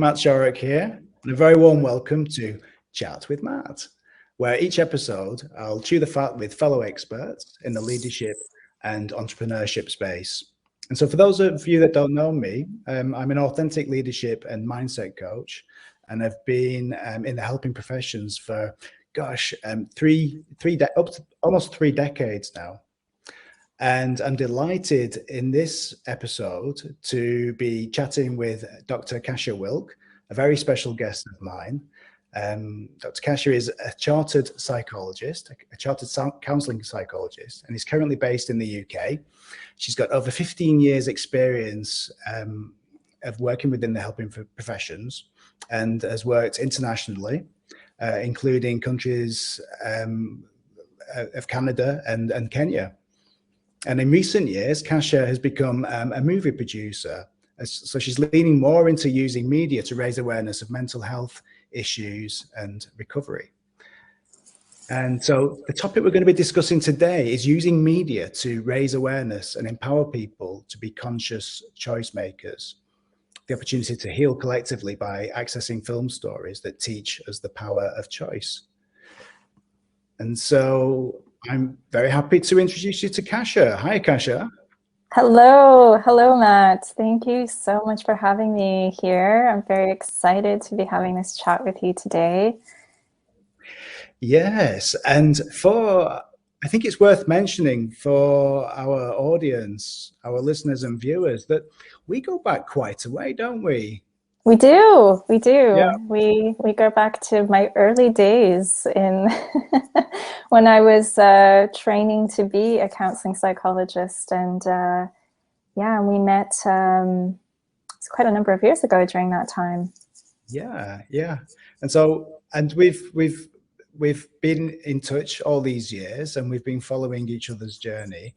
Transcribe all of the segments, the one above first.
Matt Shorrock here, and a very warm welcome to Chat with Matt, where each episode I'll chew the fat with fellow experts in the leadership and entrepreneurship space. And so for those of you that don't know me, I'm an authentic leadership and mindset coach, and I've been in the helping professions for, almost 3 decades now. And I'm delighted in this episode to be chatting with Dr. Kasia Wilk, a very special guest of mine. Dr. Kasia is a chartered psychologist, a chartered counseling psychologist, and is currently based in the UK. She's got over 15 years experience of working within the helping professions and has worked internationally, including countries of Canada and Kenya. And in recent years, Kasia has become a movie producer. So she's leaning more into using media to raise awareness of mental health issues and recovery. And so the topic we're going to be discussing today is using media to raise awareness and empower people to be conscious choice makers. The opportunity to heal collectively by accessing film stories that teach us the power of choice. And so I'm very happy to introduce you to Kasia. Hi, Kasia. Hello, Matt. Thank you so much for having me here. I'm very excited to be having this chat with you today. Yes, and I think it's worth mentioning for our audience, our listeners and viewers, that we go back quite a way, don't we? We do. Yeah. We go back to my early days in when I was training to be a counseling psychologist, and we met. It's quite a number of years ago during that time. Yeah, and we've been in touch all these years, and we've been following each other's journey,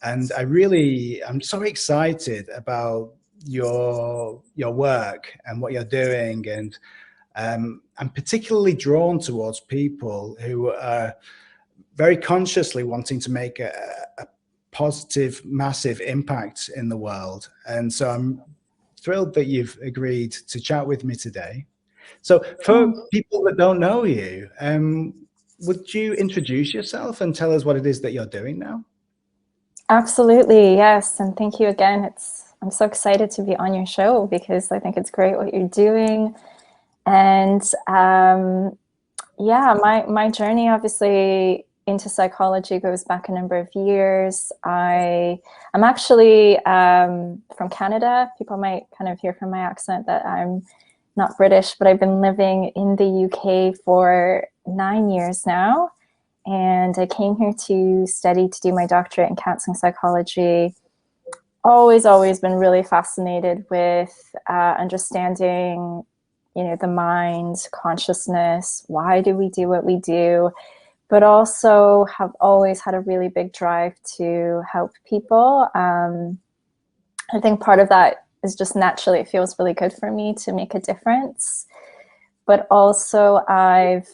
and I'm so excited about your work and what you're doing, and I'm particularly drawn towards people who are very consciously wanting to make a positive, massive impact in the world. And so I'm thrilled that you've agreed to chat with me today. So for people that don't know you, would you introduce yourself and tell us what it is that you're doing now? Absolutely, yes, and thank you again. I'm so excited to be on your show because I think it's great what you're doing. And my journey obviously into psychology goes back a number of years. I'm actually from Canada. People might kind of hear from my accent that I'm not British, but I've been living in the UK for 9 years now. And I came here to do my doctorate in counseling psychology. Always been really fascinated with understanding, the mind, consciousness, why do we do what we do, but also have always had a really big drive to help people. I think part of that is just naturally, it feels really good for me to make a difference. But also I've,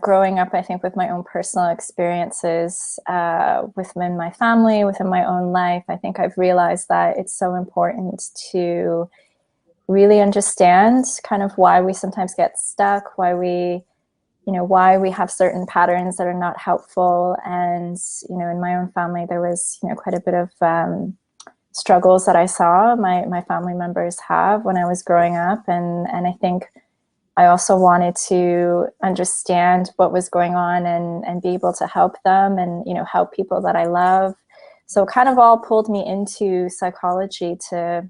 growing up, I think with my own personal experiences within my family, within my own life, I think I've realized that it's so important to really understand kind of why we sometimes get stuck, why we have certain patterns that are not helpful. And, in my own family, there was, quite a bit of struggles that I saw my family members have when I was growing up. And I think I also wanted to understand what was going on and be able to help them and, help people that I love. So it kind of all pulled me into psychology to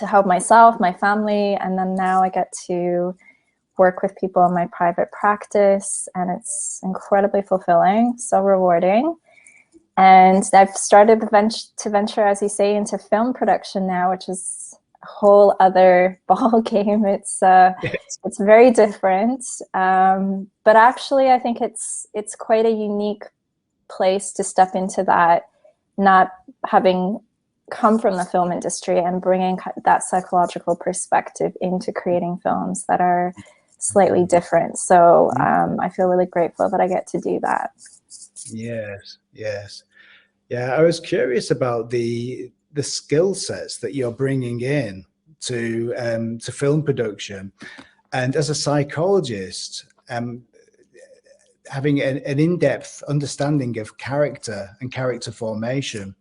help myself, my family, and then now I get to work with people in my private practice, and it's incredibly fulfilling, so rewarding. And I've started to venture, as you say, into film production now, which is a whole other ball game. It's very different, but actually I think it's quite a unique place to step into that, not having come from the film industry and bringing that psychological perspective into creating films that are slightly different. So I feel really grateful that I get to do that. Yes. Yeah, I was curious about the skill sets that you're bringing in to film production, and as a psychologist, having an in-depth understanding of character and character formation.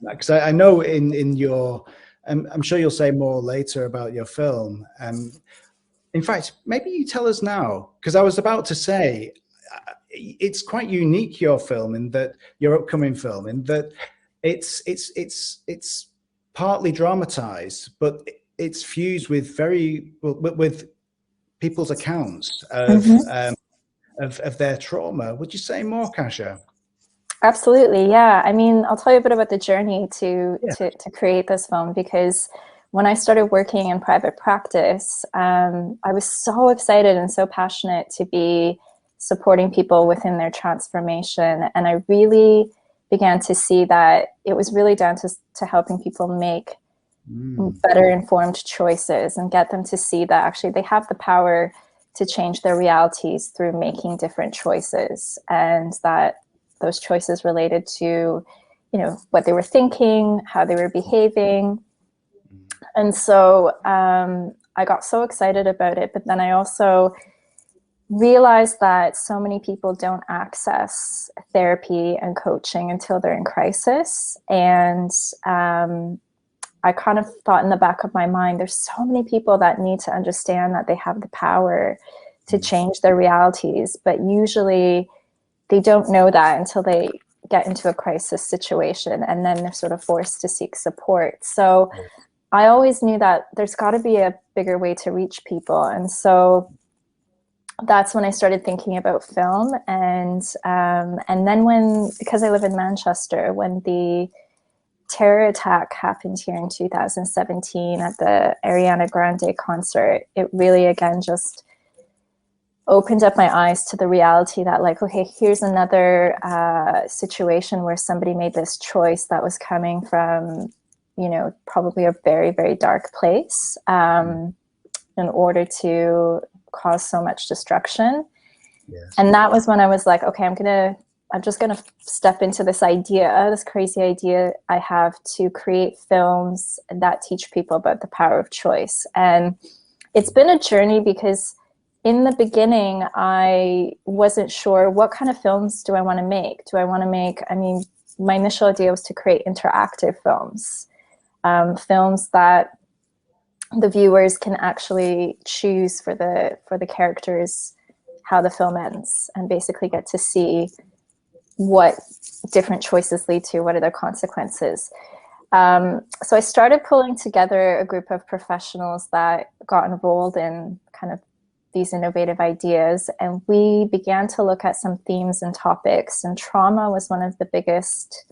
Because I know in your, I'm sure you'll say more later about your film. In fact, maybe you tell us now, because I was about to say, it's quite unique, your film, in that your upcoming film, in that it's partly dramatized, but it's fused with with people's accounts of their trauma. Would you say more, Kasia? Absolutely, yeah. I mean, I'll tell you a bit about the journey to create this film, because when I started working in private practice, I was so excited and so passionate to be supporting people within their transformation. And I really began to see that it was really down to helping people make better informed choices and get them to see that actually they have the power to change their realities through making different choices, and that those choices related to, you know, what they were thinking, how they were behaving. And so I got so excited about it, but then I also realized that so many people don't access therapy and coaching until they're in crisis. And I kind of thought in the back of my mind, there's so many people that need to understand that they have the power to change their realities, but usually they don't know that until they get into a crisis situation, and then they're sort of forced to seek support. So I always knew that there's got to be a bigger way to reach people. And so that's when I started thinking about film. And then because I live in Manchester, when the terror attack happened here in 2017 at the Ariana Grande concert, it really, again, just opened up my eyes to the reality that, like, okay, here's another situation where somebody made this choice that was coming from, you know, probably a very, very dark place in order to cause so much destruction. Yes. And that was when I was like, okay, I'm just gonna step into this crazy idea I have to create films that teach people about the power of choice. And it's been a journey, because in the beginning, I wasn't sure what kind of films do I want to make. I mean, my initial idea was to create interactive films, films that the viewers can actually choose for the characters how the film ends, and basically get to see what different choices lead to, what are their consequences. So I started pulling together a group of professionals that got involved in kind of these innovative ideas, and we began to look at some themes and topics, and trauma was one of the biggest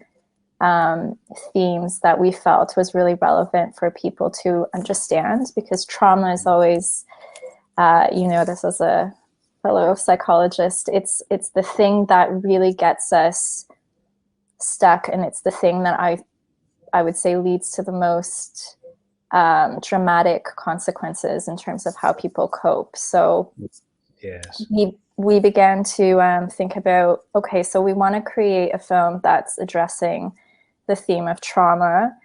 themes that we felt was really relevant for people to understand, because trauma is always, you know, this is a fellow psychologist, it's the thing that really gets us stuck, and it's the thing that I would say leads to the most dramatic consequences in terms of how people cope. So yes, we began to think about, okay, so we want to create a film that's addressing the theme of trauma,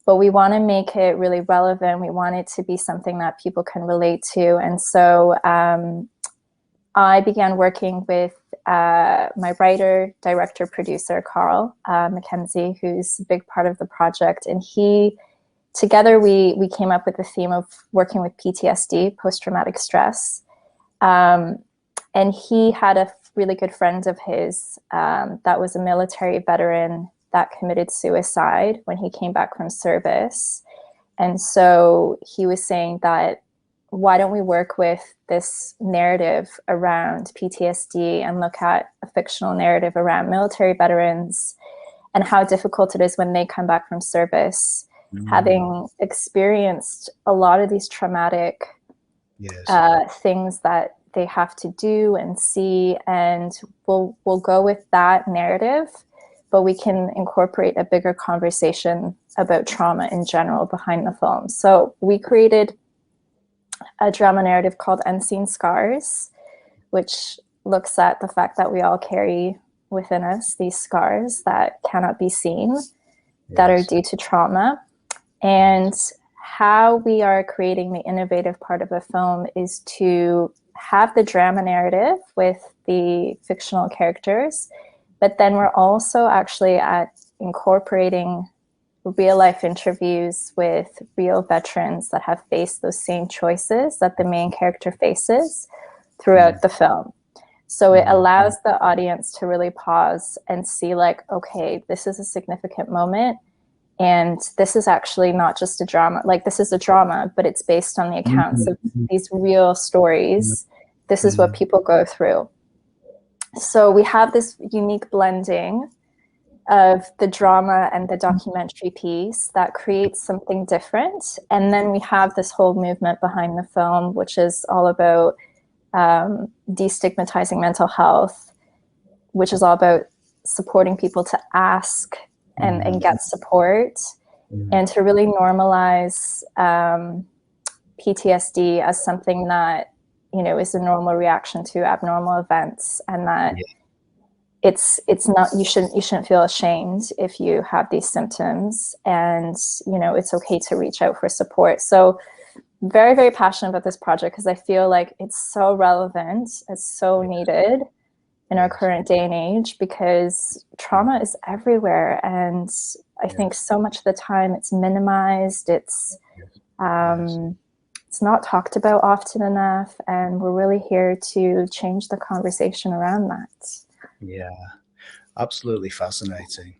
but we want to make it really relevant. We want it to be something that people can relate to. And so I began working with my writer, director, producer, Carl Mackenzie, who's a big part of the project. And together we came up with the theme of working with PTSD, post-traumatic stress. And he had a really good friend of his that was a military veteran that committed suicide when he came back from service. And so he was saying that, why don't we work with this narrative around PTSD and look at a fictional narrative around military veterans and how difficult it is when they come back from service, having experienced a lot of these traumatic things that they have to do and see. And we'll go with that narrative, but we can incorporate a bigger conversation about trauma in general behind the film. So we created a drama narrative called Unseen Scars, which looks at the fact that we all carry within us these scars that cannot be seen, that are due to trauma, and how we are creating the innovative part of a film is to have the drama narrative with the fictional characters, but then we're also actually at incorporating real life interviews with real veterans that have faced those same choices that the main character faces throughout the film. So it allows the audience to really pause and see, like, okay, this is a significant moment. And this is actually not just a drama, like this is a drama, but it's based on the accounts of these real stories. This is what people go through. So we have this unique blending of the drama and the documentary piece that creates something different. And then we have this whole movement behind the film, which is all about destigmatizing mental health, which is all about supporting people to ask and get support, and to really normalize PTSD as something that, you know, is a normal reaction to abnormal events, and that it's not, you shouldn't feel ashamed if you have these symptoms, and, you know, it's okay to reach out for support. So very, very passionate about this project because I feel like it's so relevant, it's so needed in our current day and age, because trauma is everywhere. And I think so much of the time it's minimized, it's not talked about often enough. And we're really here to change the conversation around that. Yeah, absolutely fascinating.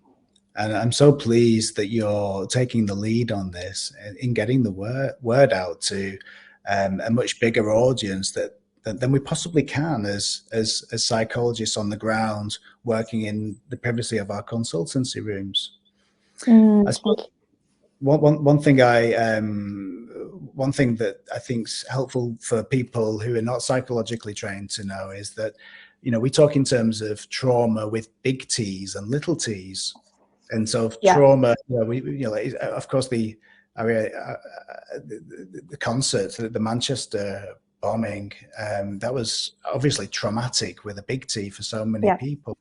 And I'm so pleased that you're taking the lead on this in getting the word out to a much bigger audience than we possibly can as psychologists on the ground working in the privacy of our consultancy rooms. I suppose one thing that I think's helpful for people who are not psychologically trained to know is that, you know, we talk in terms of trauma with big T's and little t's. And so trauma, of course, the concert, the Manchester bombing, that was obviously traumatic with a big T for so many people.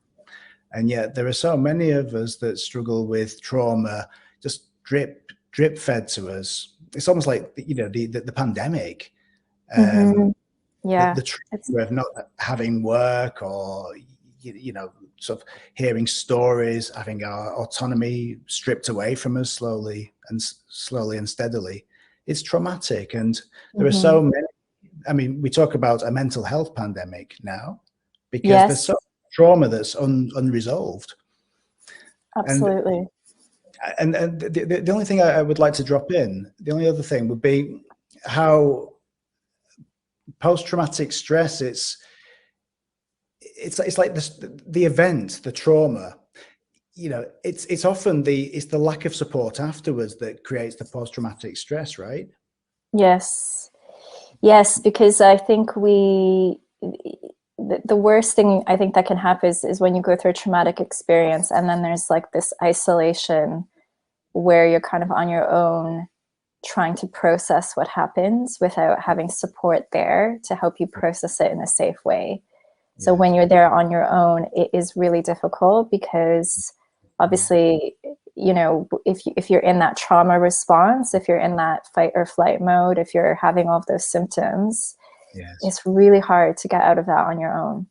And yet there are so many of us that struggle with trauma, just drip fed to us. It's almost like, you know, the pandemic, the trauma of not having work, or, you know, sort of hearing stories, having our autonomy stripped away from us slowly and steadily. It's traumatic. And there are so many, I mean, we talk about a mental health pandemic now because there's so much trauma that's unresolved. Absolutely. And the only thing I would like to drop in, the only other thing would be how post-traumatic stress, it's like this, the event, the trauma, you know, it's often the lack of support afterwards that creates the post-traumatic stress, right? Yes, because I think the worst thing I think that can happen is when you go through a traumatic experience and then there's like this isolation where you're kind of on your own trying to process what happens without having support there to help you process it in a safe way. So when you're there on your own, it is really difficult because obviously, you know, if you're in that trauma response, if you're in that fight or flight mode, if you're having all of those symptoms, it's really hard to get out of that on your own.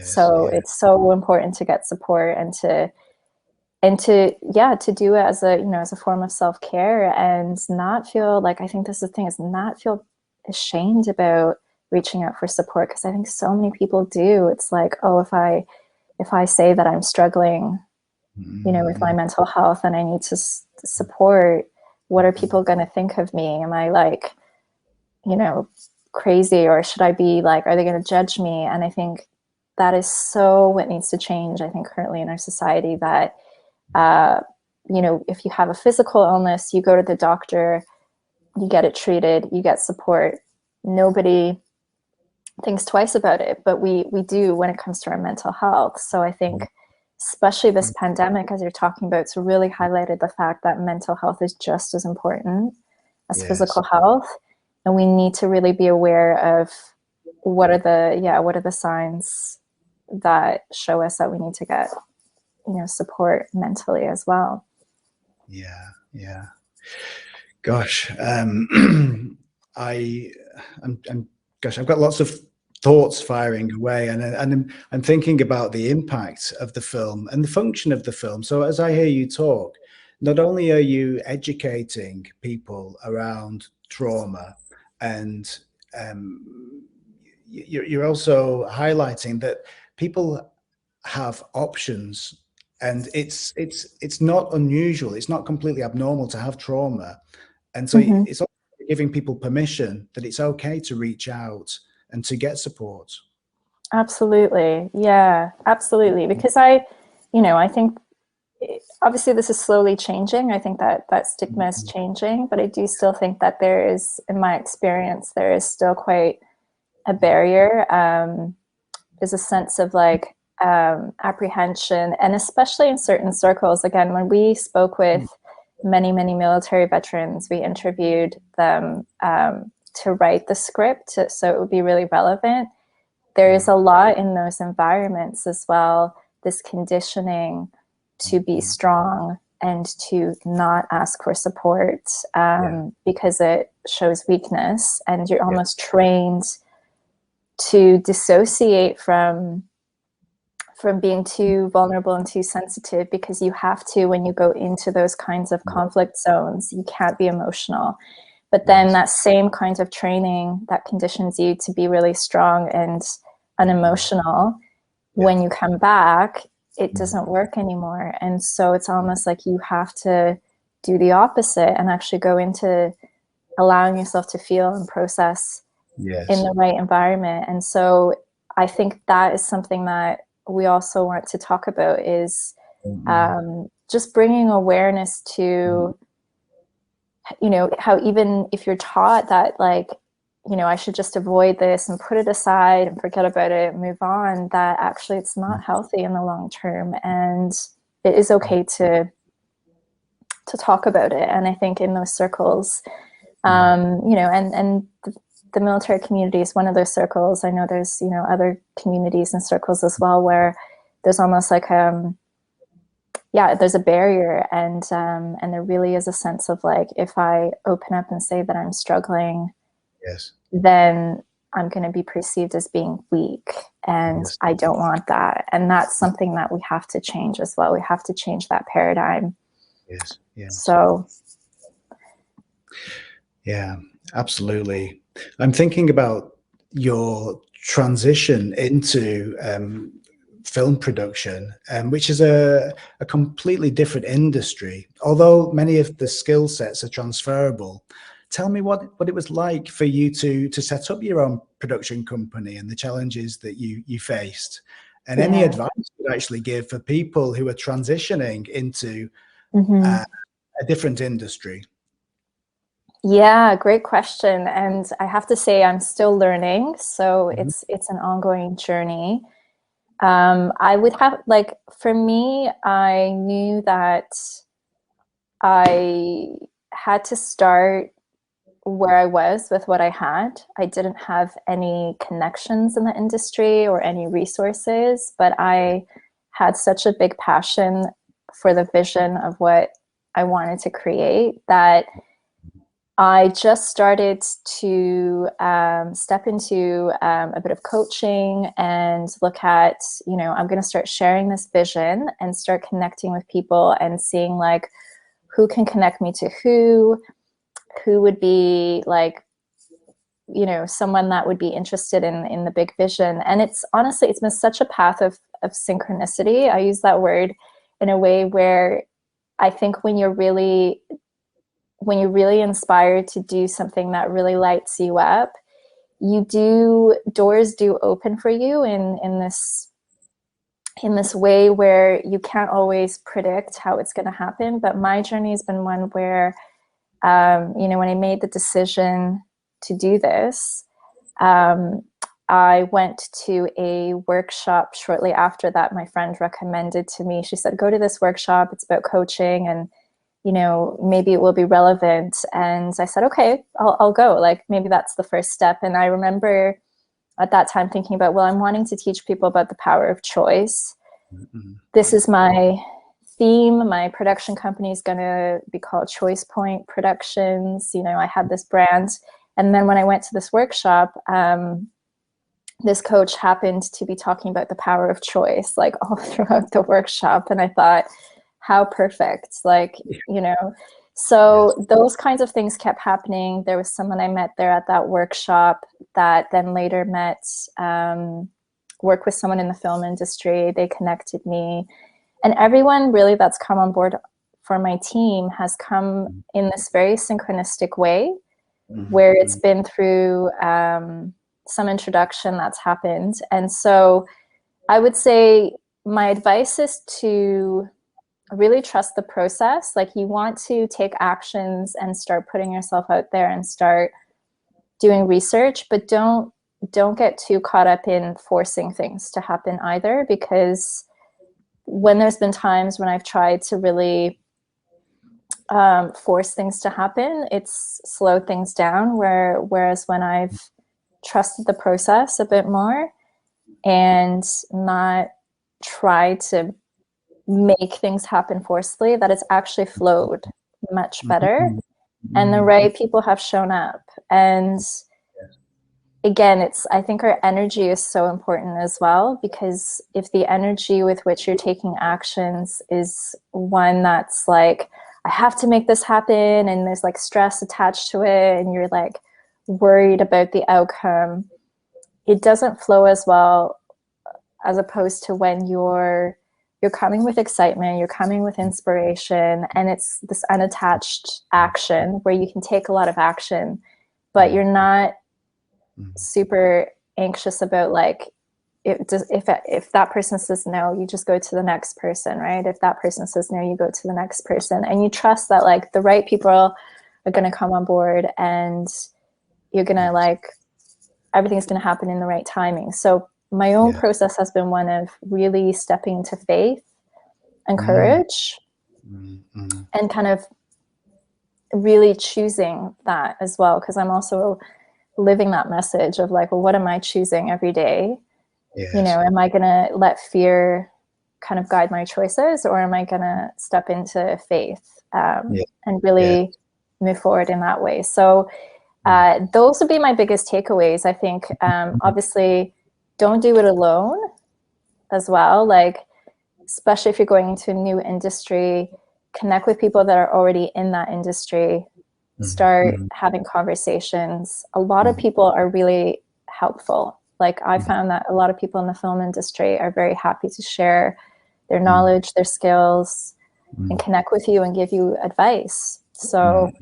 So it's so important to get support and to do it as a, you know, as a form of self-care, and not feel like, I think this is the thing, is not feel ashamed about reaching out for support, because I think so many people do. It's like, oh, if I say that I'm struggling, you know, with my mental health and I need to support, what are people going to think of me? Am I like, you know, crazy, or should I be like, are they going to judge me? And I think that is so what needs to change, I think, currently in our society, that you know, if you have a physical illness, you go to the doctor, you get it treated, you get support. Nobody thinks twice about it, but we do when it comes to our mental health. So I think especially this pandemic, as you're talking about, it's really highlighted the fact that mental health is just as important as physical health. And we need to really be aware of what are the signs that show us that we need to get, you know, support mentally as well. Yeah. Gosh, gosh, I've got lots of thoughts firing away, and I'm thinking about the impact of the film and the function of the film. So as I hear you talk, not only are you educating people around trauma, and you're also highlighting that people have options, and it's not unusual, it's not completely abnormal to have trauma. And so Mm-hmm. it's also giving people permission that it's okay to reach out and to get support. Absolutely. Yeah, absolutely. Because I think obviously this is slowly changing. I think that stigma is changing, but I do still think that there is, in my experience, there is still quite a barrier. There's a sense of like apprehension, and especially in certain circles. Again, when we spoke with many military veterans, we interviewed them to write the script so it would be really relevant. There is a lot in those environments as well, this conditioning to be strong and to not ask for support because it shows weakness, and you're almost trained to dissociate from being too vulnerable and too sensitive, because you have to, when you go into those kinds of conflict zones, you can't be emotional. But then that same kind of training that conditions you to be really strong and unemotional, when you come back, it doesn't work anymore. And so it's almost like you have to do the opposite and actually go into allowing yourself to feel and process in the right environment. And so I think that is something that we also want to talk about, is just bringing awareness to, how even if you're taught that, like, I should just avoid this and put it aside and forget about it and move on, that actually it's not healthy in the long term. And it is okay to talk about it. And I think in those circles, and the military community is one of those circles. I know there's, other communities and circles as well, where there's almost like, there's a barrier, and there really is a sense of like, if I open up and say that I'm struggling, then I'm going to be perceived as being weak, and I don't want that. And that's something that we have to change as well. We have to change that paradigm. So. Yeah, absolutely. I'm thinking about your transition into film production, which is a completely different industry, although many of the skill sets are transferable. Tell me what it was like for you to set up your own production company, and the challenges that you faced, and any advice you'd actually give for people who are transitioning into a different industry. Yeah, great question. And I have to say, I'm still learning. So it's an ongoing journey. I would have, like, for me, I knew that I had to start where I was with what I had. I didn't have any connections in the industry or any resources, but I had such a big passion for the vision of what I wanted to create that I just started to step into a bit of coaching and look at, I'm going to start sharing this vision and start connecting with people and seeing like who can connect me to who would be like, someone that would be interested in the big vision. And it's honestly, it's been such a path of synchronicity. I use that word in a way where I think when you're really inspired to do something that really lights you up, doors do open for you in this way where you can't always predict how it's going to happen. But my journey has been one where, when I made the decision to do this, I went to a workshop shortly after that. My friend recommended to me, she said, go to this workshop. It's about coaching, and maybe it will be relevant. And I said, okay, I'll go. Like, maybe that's the first step. And I remember at that time thinking about, well, I'm wanting to teach people about the power of choice. This is my theme. My production company is going to be called Choice Point Productions. You know, I had this brand. And then when I went to this workshop, this coach happened to be talking about the power of choice, like all throughout the workshop. And I thought, how perfect, like, you know, so those kinds of things kept happening. There was someone I met there at that workshop that then later worked with someone in the film industry. They connected me. And everyone really that's come on board for my team has come in this very synchronistic way, where it's been through some introduction that's happened. And so I would say my advice is to really trust the process. Like, you want to take actions and start putting yourself out there and start doing research, but don't get too caught up in forcing things to happen either, because when there's been times when I've tried to really force things to happen, it's slowed things down, whereas when I've trusted the process a bit more and not tried to make things happen forcefully, that it's actually flowed much better, and the right people have shown up. And again, I think our energy is so important as well, because if the energy with which you're taking actions is one that's like, I have to make this happen, and there's like stress attached to it, and you're like worried about the outcome, it doesn't flow as well, as opposed to when you're coming with excitement, you're coming with inspiration, and it's this unattached action where you can take a lot of action, but you're not super anxious about like, if that person says no, you just go to the next person, right? If that person says no, you go to the next person, and you trust that like the right people are going to come on board, and you're going to like, everything's going to happen in the right timing. So my own process has been one of really stepping into faith and courage and kind of really choosing that as well, because I'm also living that message of like, well, what am I choosing every day? You know, am I going to let fear kind of guide my choices, or am I going to step into faith and really move forward in that way? So those would be my biggest takeaways. I think obviously don't do it alone as well. Like, especially if you're going into a new industry, connect with people that are already in that industry, start having conversations. A lot of people are really helpful. Like, I found that a lot of people in the film industry are very happy to share their knowledge, their skills, and connect with you and give you advice. So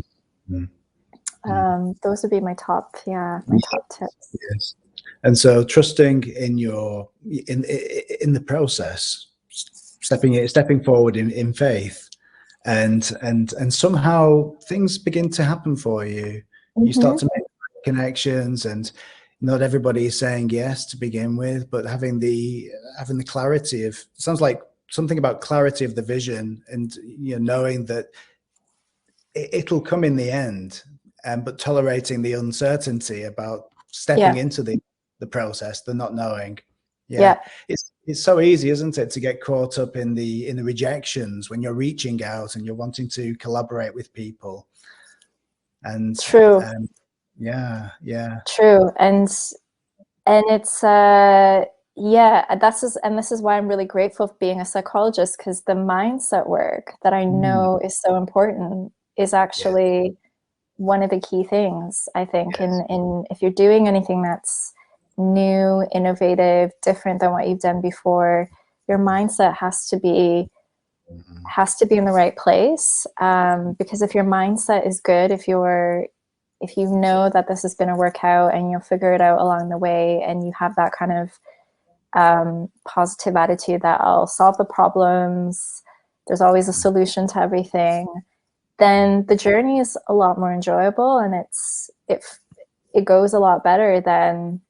those would be my top tips. Yes. And so trusting in in the process, stepping forward in faith, and somehow things begin to happen for you. You start to make connections, and not everybody is saying yes to begin with, but having the clarity of, sounds like something about clarity of the vision, and you know, knowing that it'll come in the end, but tolerating the uncertainty about stepping into the process, the not knowing. It's so easy, isn't it, to get caught up in the rejections when you're reaching out and you're wanting to collaborate with people. And true. True. And it's this is why I'm really grateful for being a psychologist, because the mindset work that I know is so important is actually one of the key things, I think, in if you're doing anything that's new, innovative, different than what you've done before, your mindset has to be in the right place. Because if your mindset is good, if you know that this is going to work out and you'll figure it out along the way, and you have that kind of positive attitude that I'll solve the problems, there's always a solution to everything, then the journey is a lot more enjoyable, and it goes a lot better than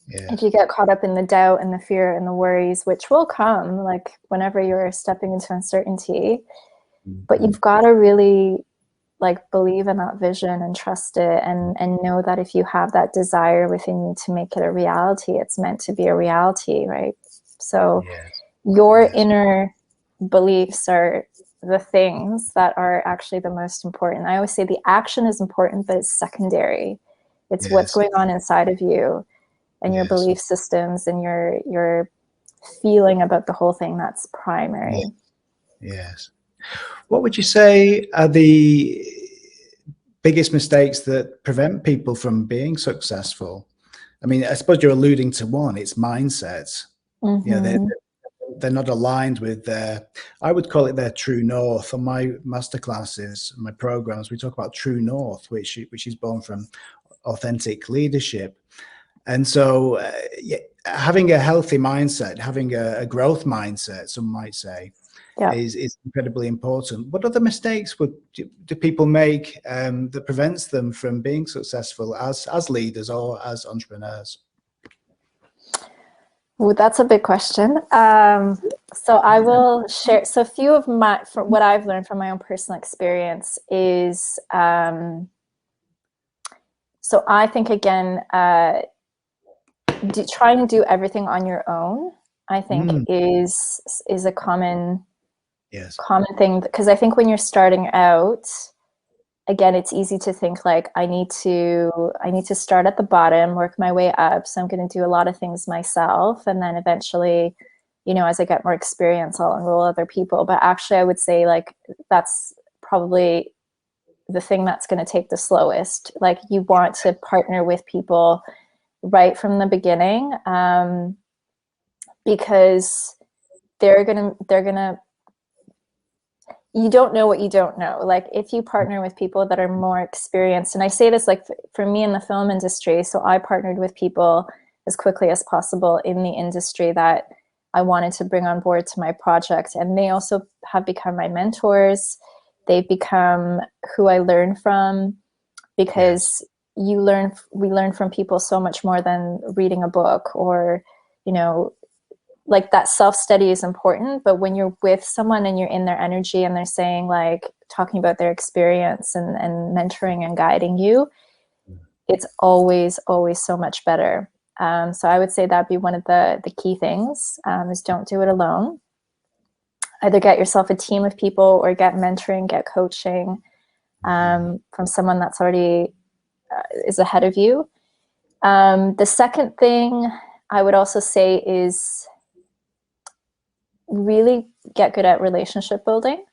if you get caught up in the doubt and the fear and the worries, which will come like whenever you're stepping into uncertainty. But you've got to really like believe in that vision and trust it, and know that if you have that desire within you to make it a reality, it's meant to be a reality, right? So your inner beliefs are the things that are actually the most important. I always say the action is important, but it's secondary. It's what's going on inside of you and your belief systems and your feeling about the whole thing. That's primary. Yes. What would you say are the biggest mistakes that prevent people from being successful? I mean, I suppose you're alluding to one, it's mindset. Yeah, they're not aligned with their, I would call it their true north. On my masterclasses, my programs, we talk about true north, which is born from authentic leadership. And so having a healthy mindset, having a growth mindset, some might say, is incredibly important. What other mistakes do people make that prevents them from being successful as leaders or as entrepreneurs? Well, that's a big question. So I will share. So a few of what I've learned from my own personal experience is, so I think, again, trying to do everything on your own, I think is a common thing, because I think when you're starting out, again, it's easy to think like, I need to start at the bottom, work my way up. So I'm going to do a lot of things myself. And then eventually, you know, as I get more experience, I'll enroll other people. But actually, I would say like, that's probably the thing that's going to take the slowest. Like, you want to partner with people right from the beginning, because they're gonna you don't know what you don't know. Like, if you partner with people that are more experienced, and I say this like for me in the film industry, so I partnered with people as quickly as possible in the industry that I wanted to bring on board to my project. And they also have become my mentors. They've become who I learn from, because we learn from people so much more than reading a book, or, you know, like, that self-study is important, but when you're with someone and you're in their energy and they're saying, like, talking about their experience and mentoring and guiding you, it's always so much better. So I would say that'd be one of the key things, is don't do it alone. Either get yourself a team of people, or get mentoring, get coaching from someone that's already is ahead of you. The second thing I would also say is really get good at relationship building,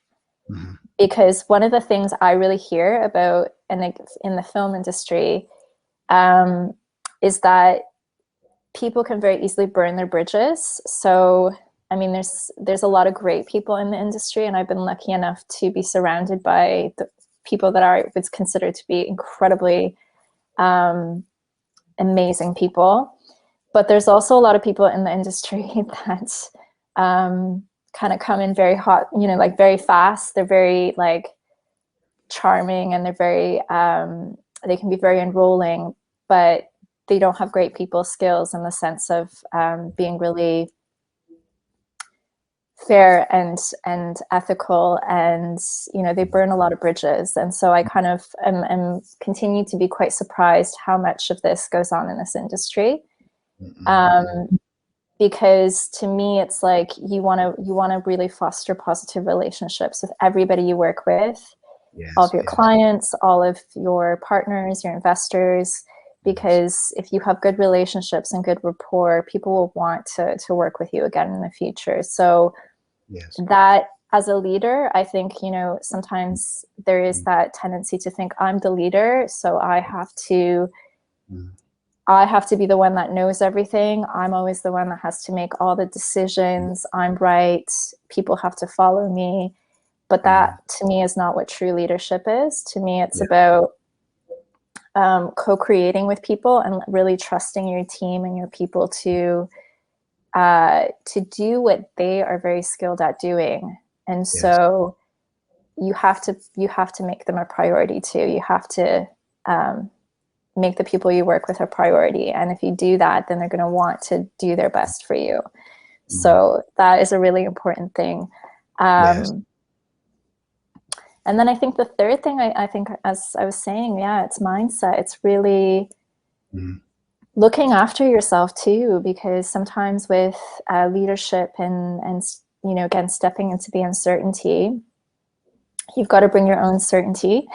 because one of the things I really hear about in the film industry is that people can very easily burn their bridges. So, I mean, there's a lot of great people in the industry, and I've been lucky enough to be surrounded by the people that are what's considered to be incredibly amazing people. But there's also a lot of people in the industry that kind of come in very hot, you know, like very fast. They're very like charming, and they're very, they can be very enrolling, but they don't have great people skills in the sense of being really fair and ethical, and, you know, they burn a lot of bridges. And so I kind of am continue to be quite surprised how much of this goes on in this industry. Because to me, it's like, you want to really foster positive relationships with everybody you work with, all of your clients, all of your partners, your investors, because if you have good relationships and good rapport, people will want to work with you again in the future. So that, as a leader, I think, you know, sometimes there is that tendency to think, I'm the leader, so I have to be the one that knows everything. I'm always the one that has to make all the decisions. I'm right. People have to follow me. But that, to me, is not what true leadership is. To me, it's about co-creating with people and really trusting your team and your people to do what they are very skilled at doing. And so you have to make them a priority too. You have to make the people you work with a priority. And if you do that, then they're going to want to do their best for you. So that is a really important thing. And then I think the third thing, I think, as I was saying, it's mindset. It's really looking after yourself too, because sometimes with leadership and you know, again, stepping into the uncertainty, you've got to bring your own certainty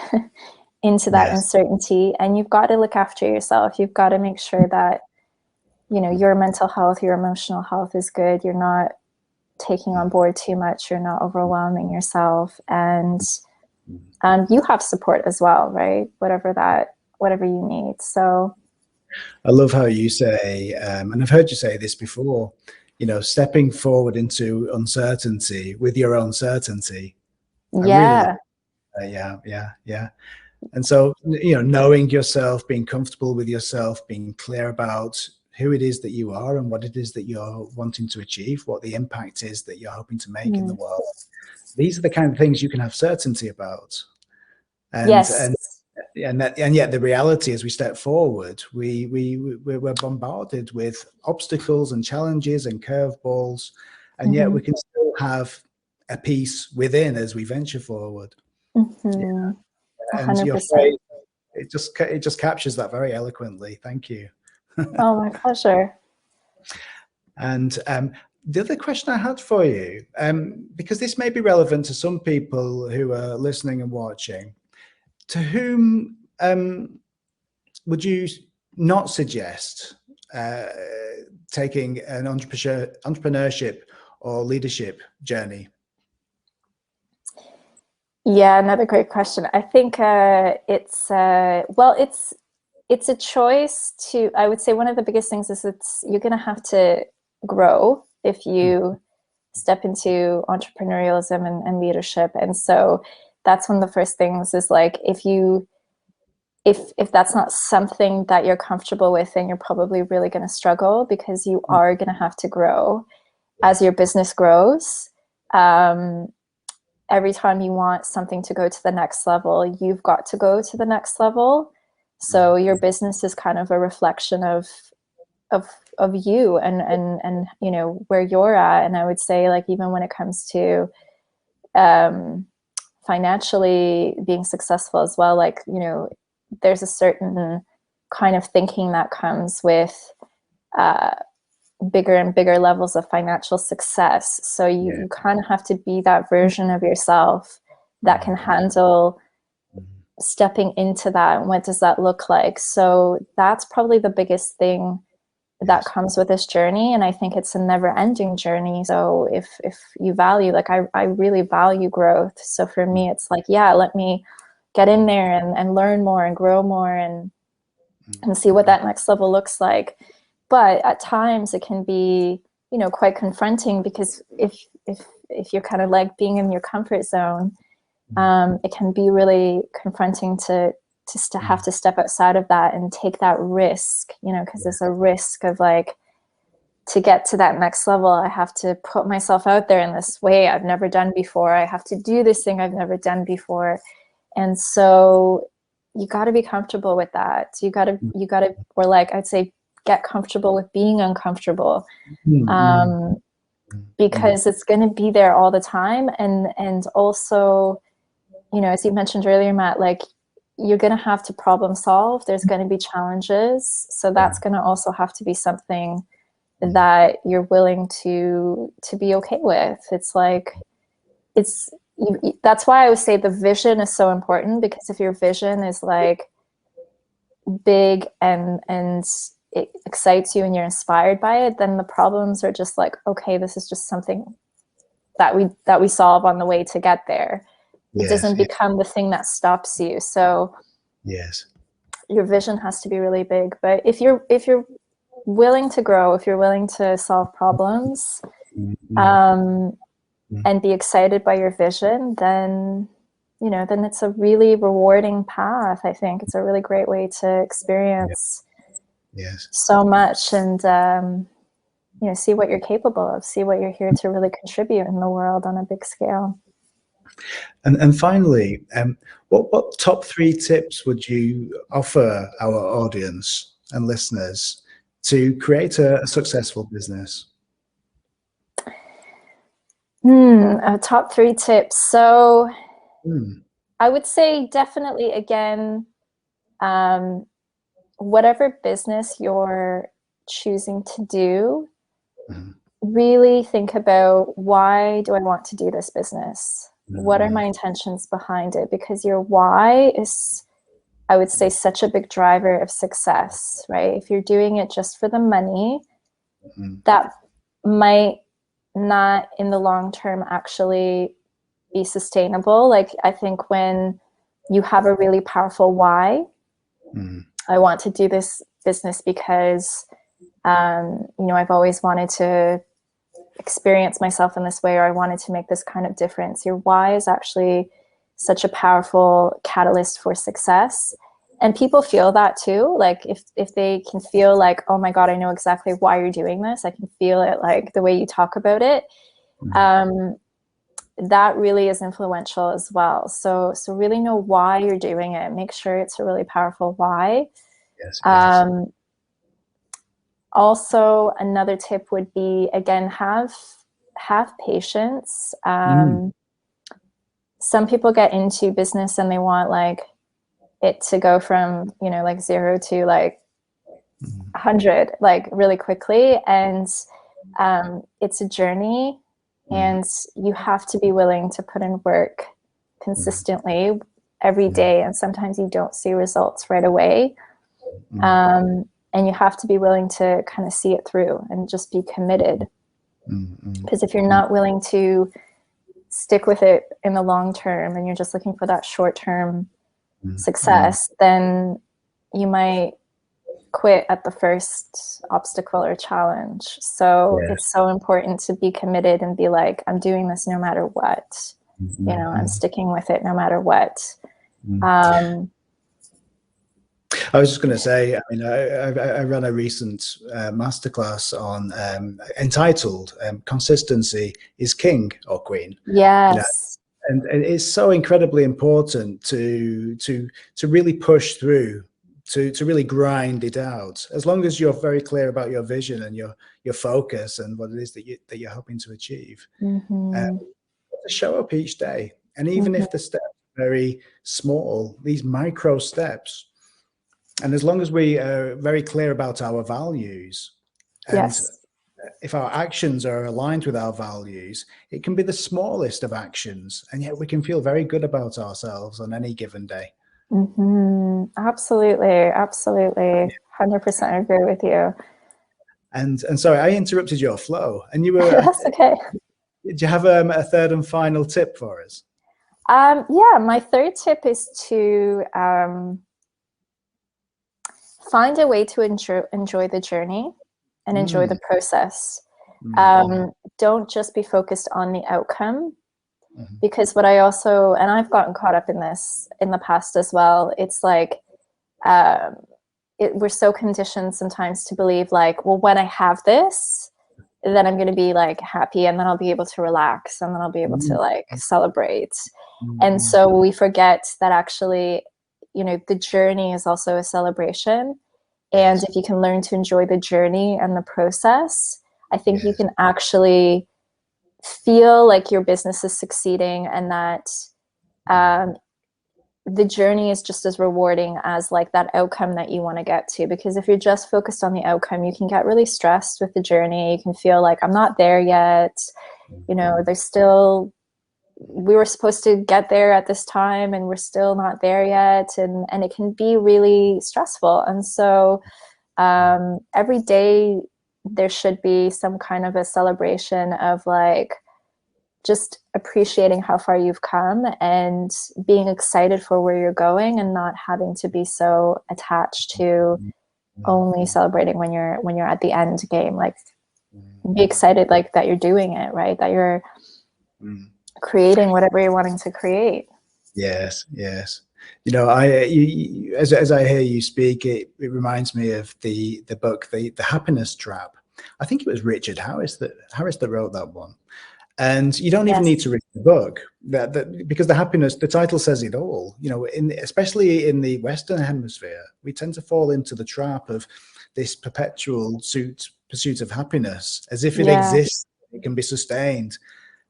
into that uncertainty, and you've got to look after yourself. You've got to make sure that, you know, your mental health, your emotional health is good. You're not taking on board too much. You're not overwhelming yourself, and you have support as well, right? Whatever you need. So I love how you say, and I've heard you say this before, you know, stepping forward into uncertainty with your own certainty. I really love that. Yeah. And so, you know, knowing yourself, being comfortable with yourself, being clear about who it is that you are and what it is that you're wanting to achieve, what the impact is that you're hoping to make in the world. These are the kind of things you can have certainty about. And yet the reality as we step forward, we're bombarded with obstacles and challenges and curveballs, and yet we can still have a peace within as we venture forward. Yeah. And 100%. your phrase, it just captures that very eloquently. Thank you. Oh, my pleasure. And the other question I had for you, because this may be relevant to some people who are listening and watching, to whom would you not suggest taking an entrepreneurship or leadership journey? Yeah, another great question. I think it's a choice to, I would say one of the biggest things is you're going to have to grow if you step into entrepreneurialism and leadership. And so that's one of the first things is like, if that's not something that you're comfortable with, then you're probably really going to struggle, because you are going to have to grow as your business grows. Every time you want something to go to the next level, you've got to go to the next level. So your business is kind of a reflection of you and you know, where you're at. And I would say, like, even when it comes to financially being successful as well, like, you know, there's a certain kind of thinking that comes with bigger and bigger levels of financial success. So you kind of have to be that version of yourself that can handle stepping into that. And what does that look like? So that's probably the biggest thing that comes with this journey. And I think it's a never ending journey. So if you value, like, I really value growth. So for me, it's like, yeah, let me get in there and learn more and grow more and see what that next level looks like. But at times it can be, you know, quite confronting, because if you're kind of like being in your comfort zone, it can be really confronting to have to step outside of that and take that risk, you know, because there's a risk of, like, to get to that next level, I have to put myself out there in this way I've never done before. I have to do this thing I've never done before. And so you got to be comfortable with that. You got to, or like, I'd say, get comfortable with being uncomfortable, because it's going to be there all the time. And also, you know, as you mentioned earlier, Matt, like, you're going to have to problem solve. There's going to be challenges. So that's going to also have to be something that you're willing to be okay with. It's like, that's why I would say the vision is so important, because if your vision is like big and it excites you and you're inspired by it, then the problems are just like, okay, this is just something that we solve on the way to get there. It doesn't become the thing that stops you. So your vision has to be really big. But if you're willing to grow, if you're willing to solve problems, and be excited by your vision, then, you know, then it's a really rewarding path. I think it's a really great way to experience so much, and you know, see what you're capable of, see what you're here to really contribute in the world on a big scale. And finally, what top 3 tips would you offer our audience and listeners to create a successful business? Top 3 tips. So I would say definitely, again, whatever business you're choosing to do, really think about, why do I want to do this business? What are my intentions behind it? Because your why is, I would say, such a big driver of success, right? If you're doing it just for the money, that might not in the long term actually be sustainable. Like, I think when you have a really powerful why, I want to do this business because, you know, I've always wanted to experience myself in this way, or I wanted to make this kind of difference. Your why is actually such a powerful catalyst for success. And people feel that too. Like if they can feel like, oh my God, I know exactly why you're doing this. I can feel it, like the way you talk about it. That really is influential as well. So really know why you're doing it. Make sure it's a really powerful why. Yes, Also, another tip would be, again, have patience. Some people get into business and they want like it to go from, you know, like 0 to like 100, like really quickly. And it's a journey, and you have to be willing to put in work consistently every day. And sometimes you don't see results right away. And you have to be willing to kind of see it through and just be committed. Because if you're not willing to stick with it in the long term and you're just looking for that short-term success, then you might quit at the first obstacle or challenge. So it's so important to be committed and be like, I'm doing this no matter what. You know, I'm sticking with it no matter what. I was just going to say, I mean, I ran a recent masterclass on entitled "Consistency is King or Queen." Yes. You know, and it's so incredibly important to really push through, to really grind it out. As long as you're very clear about your vision and your focus and what it is that you're hoping to achieve, to show up each day. And even if the steps are very small, these micro steps. And as long as we are very clear about our values, and if our actions are aligned with our values, it can be the smallest of actions, and yet we can feel very good about ourselves on any given day. Absolutely. 100% agree with you. And sorry, I interrupted your flow, and you were. That's okay. Did you have a third and final tip for us? Yeah, my third tip is to find a way to enjoy the journey and enjoy the process. Don't just be focused on the outcome, because what I also, and I've gotten caught up in this in the past as well, it's like we're so conditioned sometimes to believe like, well, when I have this, then I'm going to be like happy, and then I'll be able to relax, and then I'll be able to like celebrate. And so we forget that actually, you know, the journey is also a celebration. And if you can learn to enjoy the journey and the process, I think you can actually feel like your business is succeeding, and that the journey is just as rewarding as like that outcome that you want to get to. Because if you're just focused on the outcome, you can get really stressed with the journey. You can feel like, I'm not there yet. You know, there's still, we were supposed to get there at this time and we're still not there yet. And it can be really stressful. And so every day there should be some kind of a celebration of like, just appreciating how far you've come and being excited for where you're going, and not having to be so attached to only celebrating when you're at the end game. Like, be excited like that you're doing it, right? That you're creating whatever you're wanting to create. Yes. You know, as I hear you speak, it reminds me of the book, the Happiness Trap. I think it was Richard Harris that wrote that one. And you don't even need to read the book, because the title says it all. You know, especially in the Western Hemisphere, we tend to fall into the trap of this perpetual pursuit of happiness, as if it exists, it can be sustained.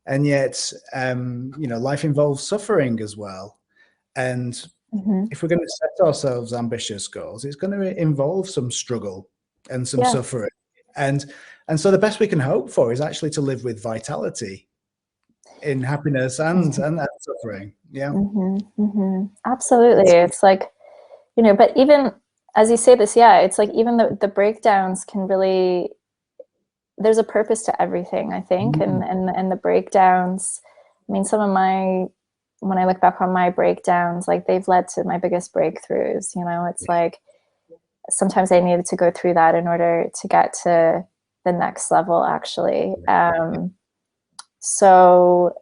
And yet, you know, life involves suffering as well. And if we're going to set ourselves ambitious goals, it's going to involve some struggle and some suffering. And so the best we can hope for is actually to live with vitality in happiness and suffering. Yeah. Absolutely. It's like, you know, but even as you say this, yeah, it's like even the breakdowns can really, there's a purpose to everything, I think. And the breakdowns, I mean, some of my, when I look back on my breakdowns, like they've led to my biggest breakthroughs, you know. It's like sometimes I needed to go through that in order to get to the next level, actually. So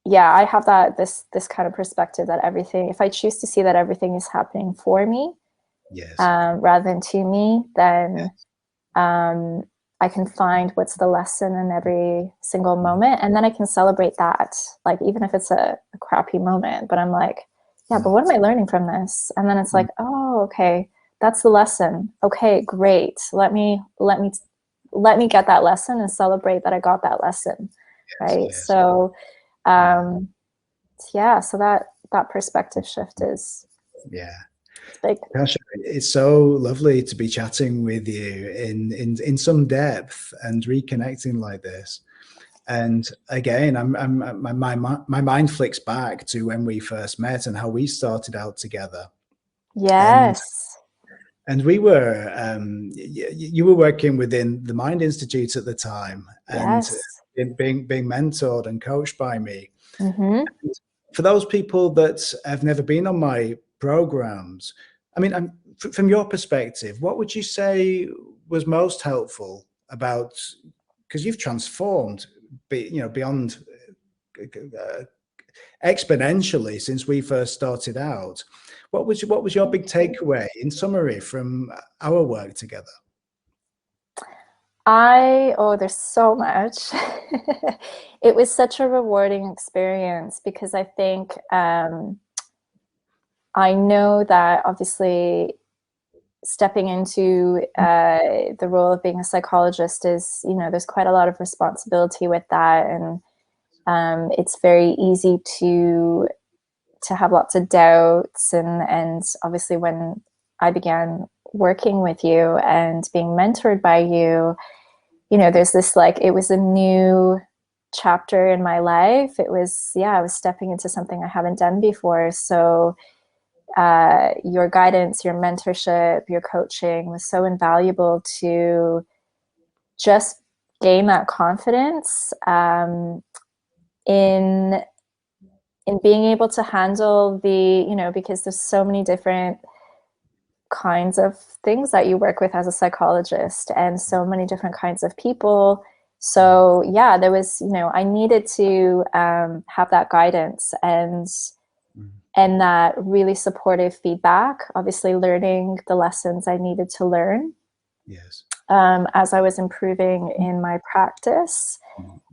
yeah, I have that this kind of perspective that everything, if I choose to see that everything is happening for me, yes, rather than to me, then I can find what's the lesson in every single moment, and then I can celebrate that, like even if it's a crappy moment, but I'm like, yeah, but what am I learning from this? And then it's like, oh, okay, that's the lesson. Okay, great. Let me get that lesson and celebrate that I got that lesson, right? Yes. So yeah, so that perspective shift is it's big. Kasia, it's so lovely to be chatting with you in some depth and reconnecting like this. And again, my mind flicks back to when we first met and how we started out together. Yes. And we were, you were working within the Mind Institute at the time, and being mentored and coached by me. And for those people that have never been on my programs, I mean, from your perspective, what would you say was most helpful about, because you've transformed, beyond exponentially since we first started out. What was your big takeaway in summary from our work together? There's so much. It was such a rewarding experience because I think I know that obviously stepping into the role of being a psychologist is, you know, there's quite a lot of responsibility with that, and it's very easy to have lots of doubts, and obviously when I began working with you and being mentored by you, you know, there's this, like, it was a new chapter in my life. It was, yeah, I was stepping into something I haven't done before. So your guidance, your mentorship, your coaching was so invaluable to just gain that confidence in being able to handle the, you know, because there's so many different kinds of things that you work with as a psychologist and so many different kinds of people. So yeah, there was, you know, I needed to have that guidance and that really supportive feedback, obviously learning the lessons I needed to learn. Yes. As I was improving in my practice,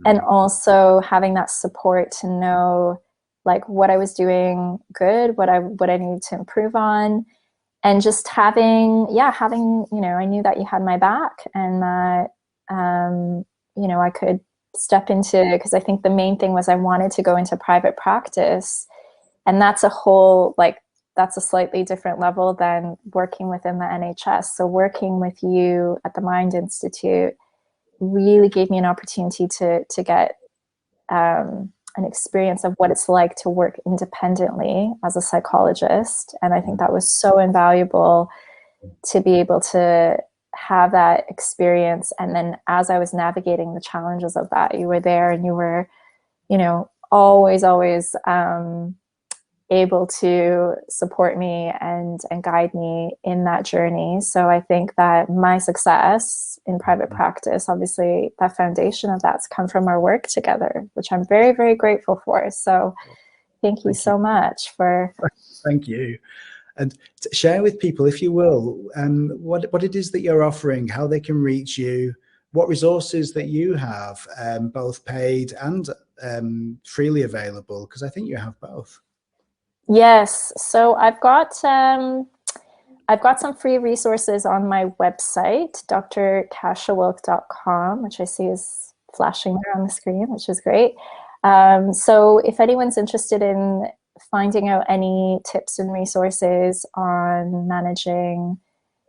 and also having that support to know like what I was doing good, what I needed to improve on, and just having, you know, I knew that you had my back, and that, you know, I could step into, because I think the main thing was I wanted to go into private practice, and that's a whole, like, that's a slightly different level than working within the NHS. So working with you at the Mind Institute really gave me an opportunity to get an experience of what it's like to work independently as a psychologist. And I think that was so invaluable to be able to have that experience. And then as I was navigating the challenges of that, you were there, and you were, you know, always able to support me and guide me in that journey. So I think that my success in private practice, obviously the foundation of that's come from our work together, which I'm very, very grateful for. So thank you so much for... Thank you. And share with people, if you will, what it is that you're offering, how they can reach you, what resources that you have, both paid and freely available, because I think you have both. Yes, so I've got some free resources on my website, drkasiawilk.com, which I see is flashing there on the screen, which is great. So if anyone's interested in finding out any tips and resources on managing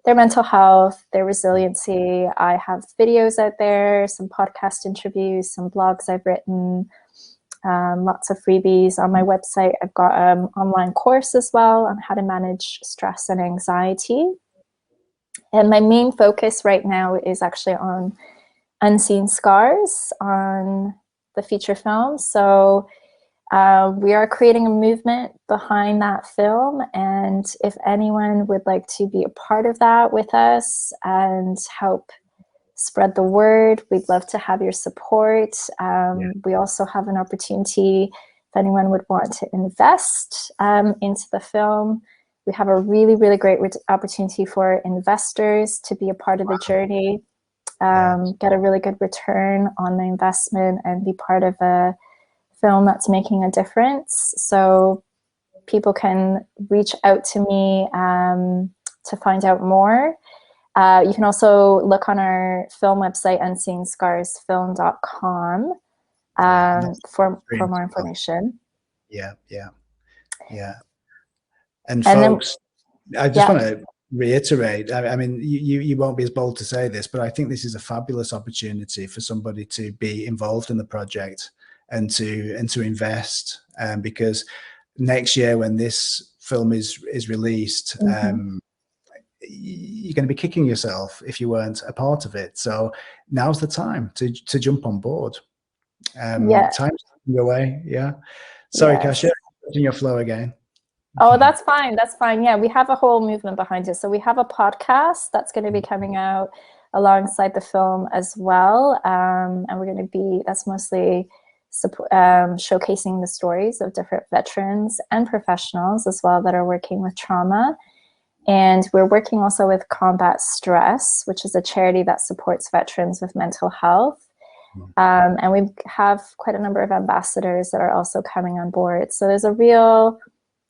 their mental health, their resiliency. I have videos out there, some podcast interviews, some blogs I've written, lots of freebies on my website. I've got an online course as well on how to manage stress and anxiety. And my main focus right now is actually on unseen scars on the feature film. So we are creating a movement behind that film, and if anyone would like to be a part of that with us and help spread the word, we'd love to have your support. We also have an opportunity if anyone would want to invest into the film. We have a really, really great opportunity for investors to be a part of the journey, get a really good return on the investment, and be part of a film that's making a difference. So people can reach out to me to find out more. You can also look on our film website, unseenscarsfilm.com, for more information. Yeah. And folks, then, I just want to reiterate, I mean, you won't be as bold to say this, but I think this is a fabulous opportunity for somebody to be involved in the project and to invest, because next year when this film is released, you're going to be kicking yourself if you weren't a part of it. So now's the time to jump on board. Time's taking away. Sorry, Kasia, in your flow again. Oh, that's fine. That's fine. Yeah, we have a whole movement behind it. So we have a podcast that's going to be coming out alongside the film as well. And we're going to be, that's mostly showcasing the stories of different veterans and professionals as well that are working with trauma. And we're working also with Combat Stress, which is a charity that supports veterans with mental health. And we have quite a number of ambassadors that are also coming on board. So there's a real,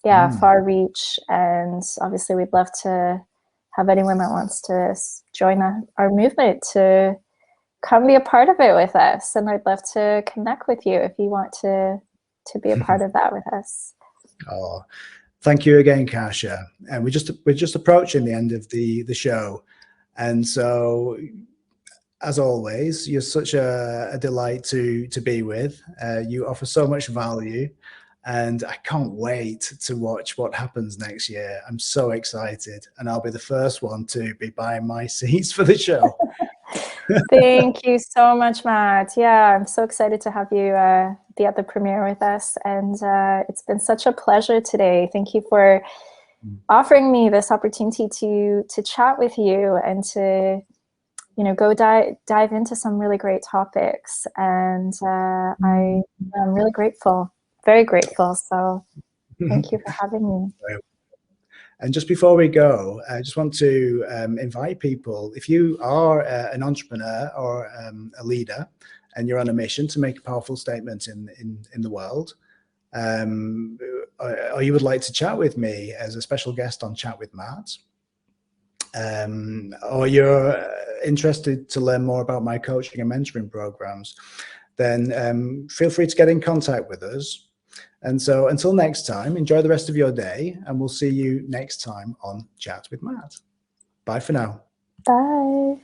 far reach. And obviously we'd love to have anyone that wants to join our movement to come be a part of it with us. And I'd love to connect with you if you want to be a part of that with us. Oh, thank you again, Kasia. And we're just approaching the end of the show. And so, as always, you're such a delight to be with. You offer so much value, and I can't wait to watch what happens next year. I'm so excited, and I'll be the first one to be buying my seats for the show. Thank you so much, Matt. Yeah, I'm so excited to have you be at the premiere with us, and it's been such a pleasure today. Thank you for offering me this opportunity to chat with you and to go dive into some really great topics. And I'm really grateful, very grateful. So thank you for having me. And just before we go, I just want to invite people, if you are an entrepreneur or a leader and you're on a mission to make a powerful statement in the world, or you would like to chat with me as a special guest on Chat with Matt, or you're interested to learn more about my coaching and mentoring programs, then feel free to get in contact with us. And so until next time, enjoy the rest of your day, and we'll see you next time on Chat with Matt. Bye for now. Bye.